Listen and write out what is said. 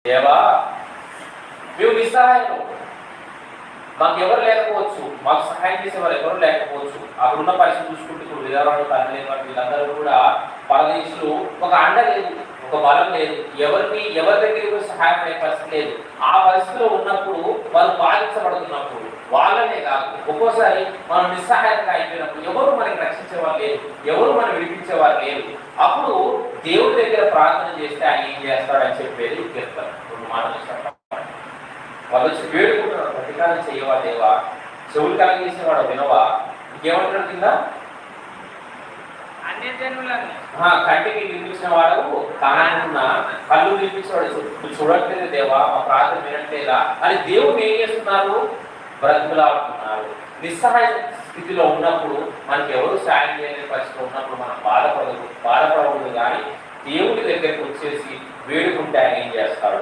దేవా మేము నిస్సహాయం, మాకు ఎవరు లేకపోవచ్చు, మాకు సహాయం చేసేవారు ఎవరు లేకపోవచ్చు. అక్కడున్న పరిస్థితి చూసుకుంటే ఇప్పుడు విధానాలు తండ్రి వీళ్ళందరూ కూడా పరదేశులు, ఒక అండ లేదు, ఒక బలం లేదు, ఎవరి దగ్గరికి సహాయం అయ్యే పరిస్థితి లేదు. ఆ పరిస్థితిలో ఉన్నప్పుడు వాళ్ళు బాధించబడుతున్నప్పుడు వాళ్ళనే కాదు, ఒక్కోసారి మనం నిస్సహాయంగా అయిపోయినప్పుడు ఎవరు మనకి రక్షించేవారు లేరు, ఎవరు మనం విడిపించేవారు లేరు. అప్పుడు దేవుడి దగ్గర ప్రార్థన చేస్తే ఆయన ఏం చేస్తాడని చెప్పేది కీర్తన. రెండు మాటలు చెప్పాలి. వాళ్ళు వచ్చి వేడుకుంటున్నారు, ప్రతికారం చేయవా దేవా, చెవులు కలిగేసేవాడు వినవా, ఇంకేమంటాడు కింద, కంటికి నిర్మించిన వాడు కానున్న కళ్ళు నిర్మించేవాడు చూడట్లేదు దేవా, మా ప్రార్థన వినట్లేదా అని దేవుడు ఏం చేస్తున్నారు, బ్రతిమలాడుతున్నారు. నిస్సహాయ స్థితిలో ఉన్నప్పుడు మనకి ఎవరు సాయం చేయలేని పరిస్థితిలో ఉన్నప్పుడు మనం బాధపడకూడదు కానీ దేవుడి దగ్గరికి వచ్చేసి వేడుకుంటే ఆయన ఏం చేస్తాడు.